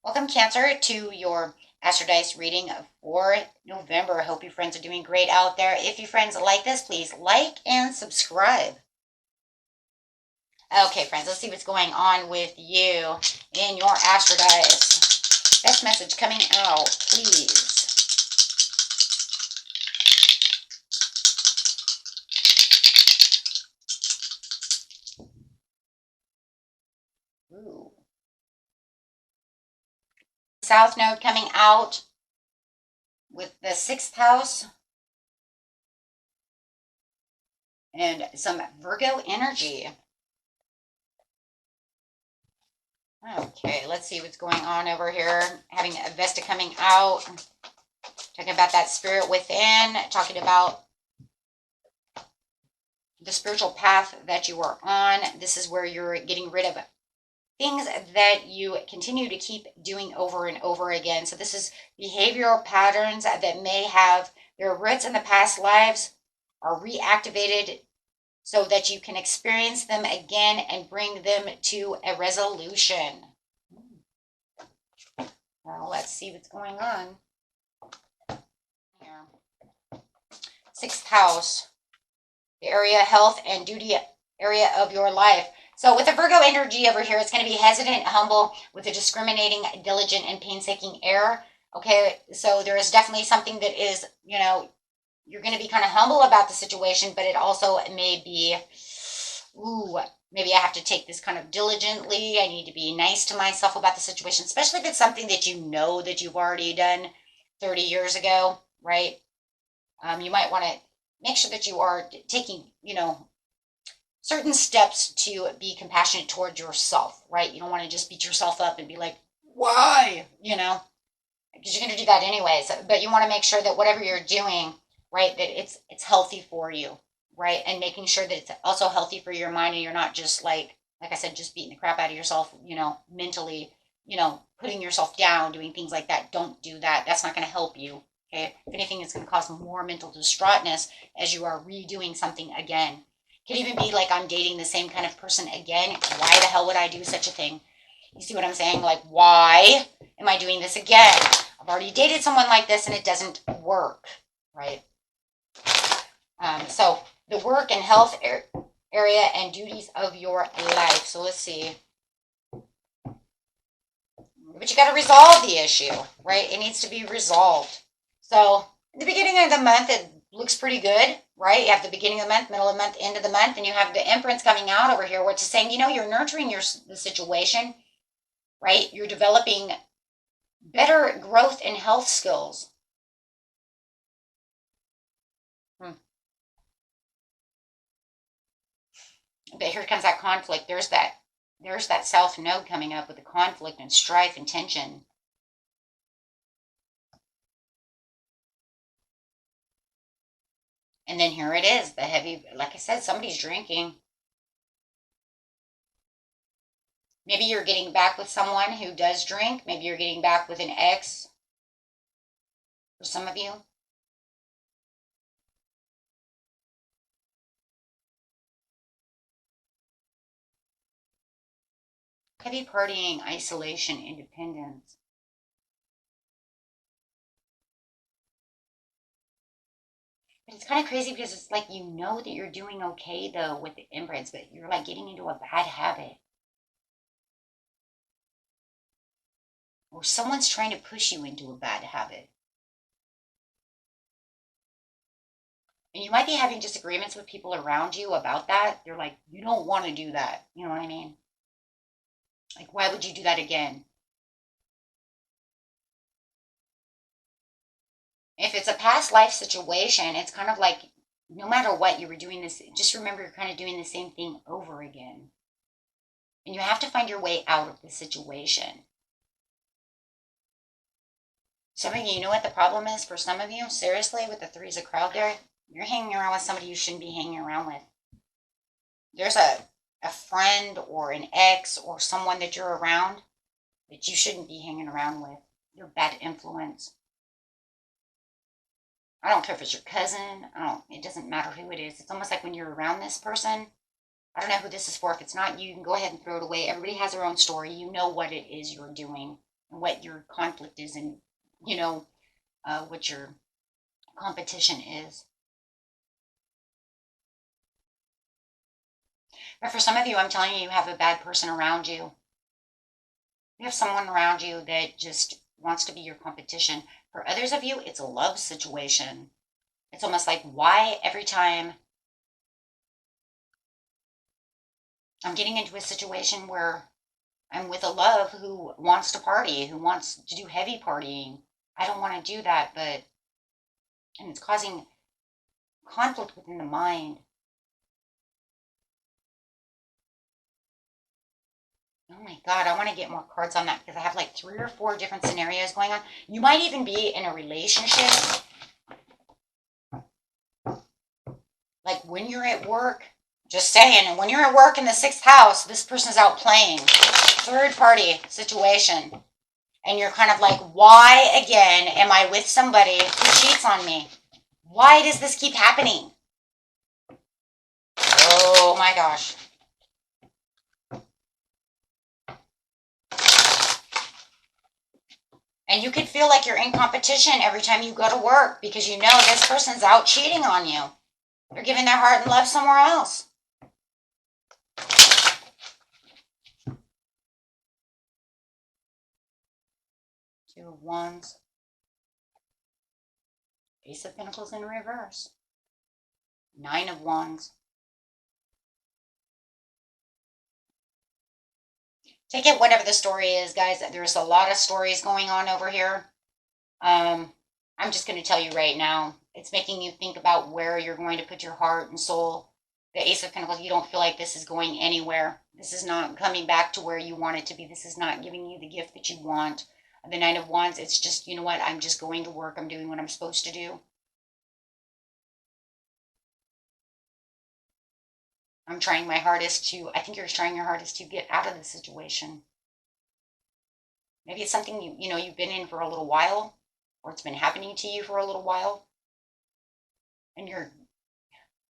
Welcome, Cancer, to your Astro Dice reading for November. I hope you friends are doing great out there. If you friends like this, please like and subscribe. Okay, friends, let's see what's going on with you in your Astro Dice. Best message coming out, please. Ooh. South Node coming out with the 6th house and some Virgo energy. Okay, let's see what's going on over here. Having a Vesta coming out, talking about that spirit within, talking about the spiritual path that you are on. This is where you're getting rid of things that you continue to keep doing over and over again. So this is behavioral patterns that may have their roots in the past lives are reactivated so that you can experience them again and bring them to a resolution. Now let's see what's going on here. 6th house, the area health and duty area of your life. So with the Virgo energy over here, it's going to be hesitant, humble, with a discriminating, diligent, and painstaking air. Okay, so there is definitely something that is, you're going to be kind of humble about the situation, but it also may be, maybe I have to take this kind of diligently. I need to be nice to myself about the situation, especially if it's something that you know that you've already done 30 years ago, right? You might want to make sure that you are taking, certain steps to be compassionate towards yourself, right? You don't want to just beat yourself up and be like, why? Because you're going to do that anyways. But you want to make sure that whatever you're doing, right, that it's healthy for you, right? And making sure that it's also healthy for your mind and you're not just like I said, just beating the crap out of yourself, mentally, putting yourself down, doing things like that. Don't do that. That's not going to help you. Okay. If anything, it's going to cause more mental distraughtness as you are redoing something again. Could even be like I'm dating the same kind of person again. Why the hell would I do such a thing? You see what I'm saying? Like, why am I doing this again? I've already dated someone like this and it doesn't work, right? So the work and health area and duties of your life. So let's see. But you got to resolve the issue, right? It needs to be resolved. So at the beginning of the month, it looks pretty good, right? You have the beginning of the month, middle of the month, end of the month, and you have the Empress coming out over here, which is saying, you're nurturing the situation, right? You're developing better growth and health skills. But here comes that conflict. There's that South Node coming up with the conflict and strife and tension. And then here it is, the heavy, like I said, somebody's drinking. Maybe you're getting back with someone who does drink. Maybe you're getting back with an ex. For some of you. Heavy partying, isolation, independence. But it's kind of crazy because it's like that you're doing okay though with the Empress, but you're like getting into a bad habit. Or someone's trying to push you into a bad habit. And you might be having disagreements with people around you about that. They're like, you don't want to do that. You know what I mean? Like, why would you do that again? If it's a past life situation, it's kind of like no matter what you were doing this, just remember you're kind of doing the same thing over again. And you have to find your way out of the situation. Some of you know what the problem is for some of you? Seriously, with the threes of crowd there, you're hanging around with somebody you shouldn't be hanging around with. There's a friend or an ex or someone that you're around that you shouldn't be hanging around with. They're bad influence. I don't care if it's your cousin. It doesn't matter who it is. It's almost like when you're around this person, I don't know who this is for. If it's not you, you can go ahead and throw it away. Everybody has their own story. You know what it is you're doing. what your conflict is, and what your competition is. But for some of you, I'm telling you, you have a bad person around you. You have someone around you that just wants to be your competition. For others of you, it's a love situation. It's almost like, why every time I'm getting into a situation where I'm with a love who wants to party, who wants to do heavy partying. I don't want to do that, and it's causing conflict within the mind. Oh my God, I want to get more cards on that because I have like 3 or 4 different scenarios going on. You might even be in a relationship. Like when you're at work, just saying, and when you're at work in the 6th house, this person's out playing. Third party situation. And you're kind of like, why again am I with somebody who cheats on me? Why does this keep happening? Oh my gosh. And you could feel like you're in competition every time you go to work because you know this person's out cheating on you. They're giving their heart and love somewhere else. Two of Wands. Ace of Pentacles in reverse. 9 of Wands. Take it whatever the story is, guys. There's a lot of stories going on over here. I'm just going to tell you right now. It's making you think about where you're going to put your heart and soul. The Ace of Pentacles, you don't feel like this is going anywhere. This is not coming back to where you want it to be. This is not giving you the gift that you want. The 9 of Wands, it's just, you know what? I'm just going to work. I'm doing what I'm supposed to do. I'm trying my hardest to, I think you're trying your hardest to get out of the situation. Maybe it's something you've been in for a little while, or it's been happening to you for a little while. And you're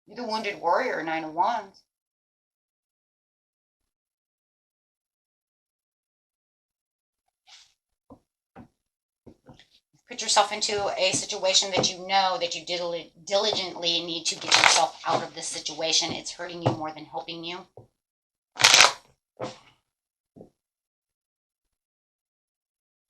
the wounded warrior, 9 of Wands. Put yourself into a situation that you know that you diligently need to get yourself out of this situation. It's hurting you more than helping you.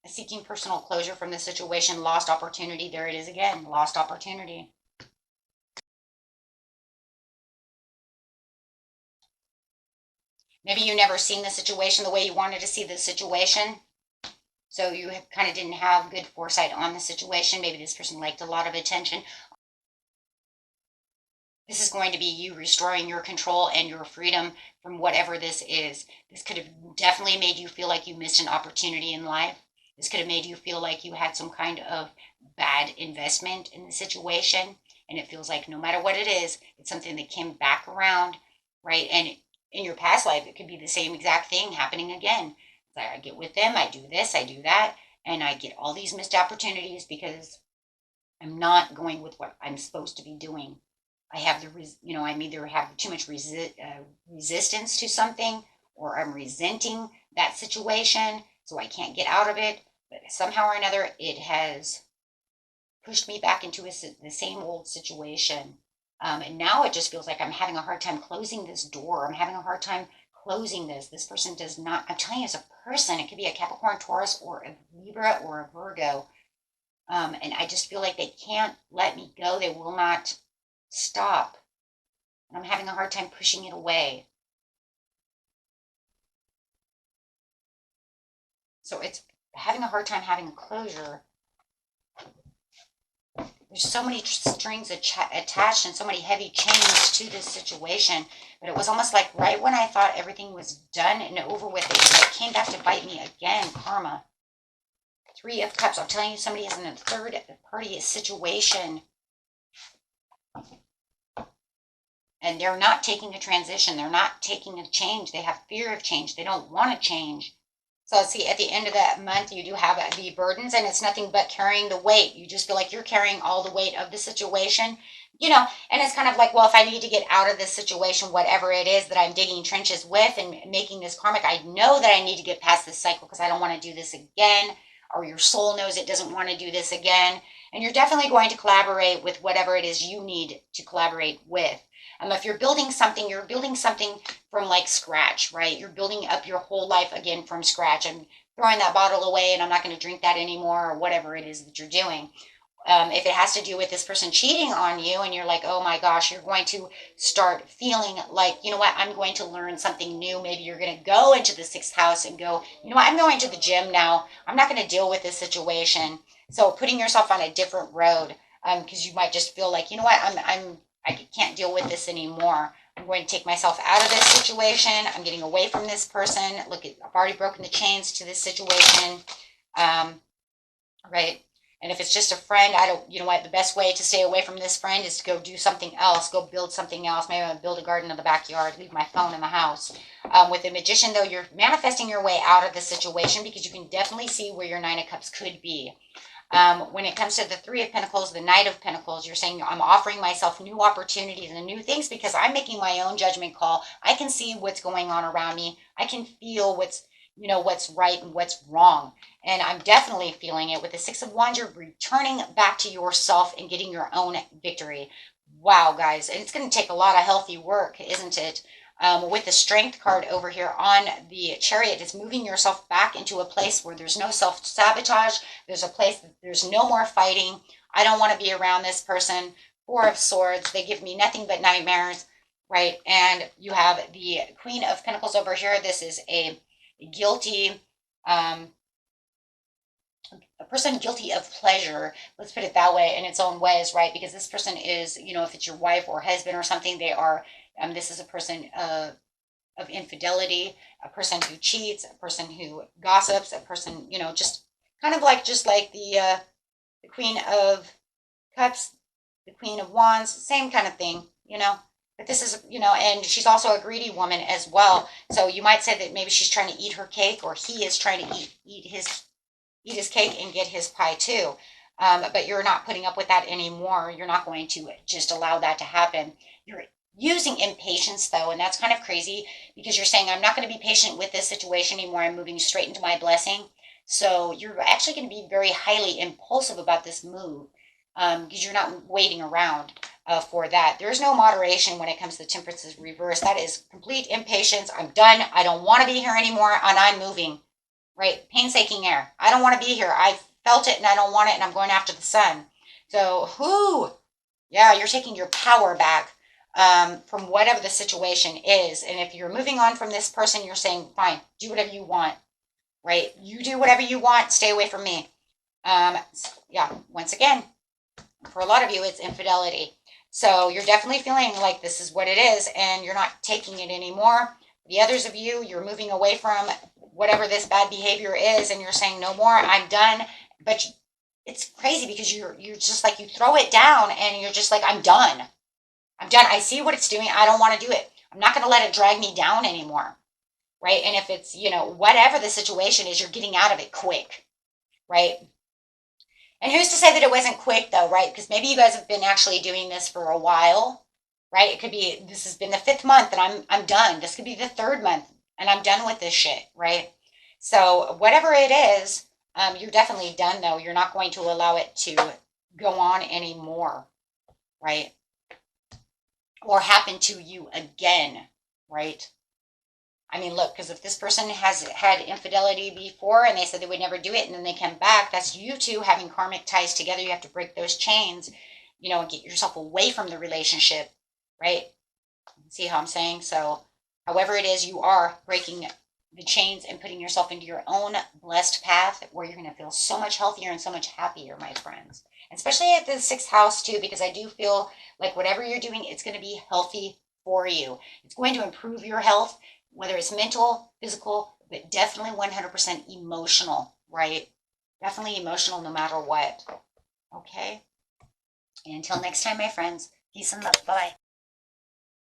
Seeking personal closure from the situation, lost opportunity. There it is again, lost opportunity. Maybe you never seen the situation the way you wanted to see the situation. So you kind of didn't have good foresight on the situation. Maybe this person liked a lot of attention. This is going to be you restoring your control and your freedom from whatever this is. This could have definitely made you feel like you missed an opportunity in life. This could have made you feel like you had some kind of bad investment in the situation. And it feels like no matter what it is, it's something that came back around, right? And in your past life, it could be the same exact thing happening again. I get with them, I do this, I do that, and I get all these missed opportunities because I'm not going with what I'm supposed to be doing. I have I'm either have too much resistance to something, or I'm resenting that situation, so I can't get out of it. But somehow or another, it has pushed me back into the same old situation. And now it just feels like I'm having a hard time closing this door. I'm having a hard time closing this. This person does not, I'm telling you, as a person, it could be a Capricorn, Taurus, or a Libra, or a Virgo. And I just feel like they can't let me go. They will not stop. And I'm having a hard time pushing it away. So it's having a hard time having a closure. There's so many strings attached and so many heavy chains to this situation. But it was almost like right when I thought everything was done and over with, it came back to bite me again, karma. 3 of Cups. I'm telling you, somebody is in a third party situation. And they're not taking a transition. They're not taking a change. They have fear of change. They don't want to change. So see, at the end of that month, you do have the burdens, and it's nothing but carrying the weight. You just feel like you're carrying all the weight of the situation, and it's kind of like, well, if I need to get out of this situation, whatever it is that I'm digging trenches with and making this karmic, I know that I need to get past this cycle because I don't want to do this again, or your soul knows it doesn't want to do this again. And you're definitely going to collaborate with whatever it is you need to collaborate with. If you're building something from like scratch, right? You're building up your whole life again from scratch. I'm throwing that bottle away and I'm not going to drink that anymore, or whatever it is that you're doing. If it has to do with this person cheating on you and you're like, oh my gosh, you're going to start feeling like, you know what, I'm going to learn something new. Maybe you're going to go into the sixth house and go, you know what, I'm going to the gym now. I'm not going to deal with this situation. So putting yourself on a different road, because you might just feel like, you know what, I can't deal with this anymore. I'm going to take myself out of this situation. I'm getting away from this person. Look, I've already broken the chains to this situation. Right? And if it's just a friend, you know what, the best way to stay away from this friend is to go do something else, go build something else. Maybe I'm going to build a garden in the backyard, leave my phone in the house. With the magician, though, you're manifesting your way out of the situation because you can definitely see where your Nine of Cups could be. When it comes to the Three of Pentacles, the Knight of Pentacles, you're saying I'm offering myself new opportunities and new things because I'm making my own judgment call. I can see what's going on around me. I can feel what's right and what's wrong. And I'm definitely feeling it. With the Six of Wands, you're returning back to yourself and getting your own victory. Wow, guys. And it's going to take a lot of healthy work, isn't it? With the Strength card over here on the Chariot, it's moving yourself back into a place where there's no self-sabotage. There's a place that there's no more fighting. I don't want to be around this person. Four of Swords, they give me nothing but nightmares, right? And you have the Queen of Pentacles over here. This is a guilty, a person guilty of pleasure, let's put it that way, in its own ways, right? Because this person is, if it's your wife or husband or something, they are, this is a person of infidelity, a person who cheats, a person who gossips, a person, just kind of like, the Queen of Cups, the Queen of Wands, same kind of thing. But this is, and she's also a greedy woman as well. So you might say that maybe she's trying to eat her cake, or he is trying to eat his cake and get his pie too. But you're not putting up with that anymore. You're not going to just allow that to happen. You're using impatience though, and that's kind of crazy because you're saying, I'm not going to be patient with this situation anymore. I'm moving straight into my blessing. So you're actually going to be very highly impulsive about this move because you're not waiting around for that. There's no moderation when it comes to the Temperance's reverse. That is complete impatience. I'm done. I don't want to be here anymore, and I'm moving. Right? Painstaking air. I don't want to be here. I felt it, and I don't want it, and I'm going after the sun. So, yeah, you're taking your power back from whatever the situation is. And if you're moving on from this person, you're saying, fine, do whatever you want. Right? You do whatever you want. Stay away from me. Yeah, once again, for a lot of you, it's infidelity. So you're definitely feeling like this is what it is, and you're not taking it anymore. The others of you, you're moving away from whatever this bad behavior is, and you're saying, no more, I'm done. But it's crazy because you're just like, you throw it down, and you're just like, I'm done. I'm done. I see what it's doing. I don't want to do it. I'm not going to let it drag me down anymore. Right? And if it's, whatever the situation is, you're getting out of it quick. Right? And who's to say that it wasn't quick though, right? Because maybe you guys have been actually doing this for a while, right? It could be, this has been the 5th month and I'm done. This could be the 3rd month and I'm done with this shit, right? So whatever it is, you're definitely done though. You're not going to allow it to go on anymore, right? Or happen to you again, right? I mean, look, because if this person has had infidelity before and they said they would never do it and then they come back, that's you two having karmic ties together. You have to break those chains, and get yourself away from the relationship, right? See how I'm saying? So however it is, you are breaking the chains and putting yourself into your own blessed path where you're going to feel so much healthier and so much happier, my friends. And especially at the 6th house too, because I do feel like whatever you're doing, it's going to be healthy for you. It's going to improve your health, whether it's mental, physical, but definitely 100% emotional, right? Definitely emotional no matter what. Okay? And until next time, my friends, peace and love. Bye.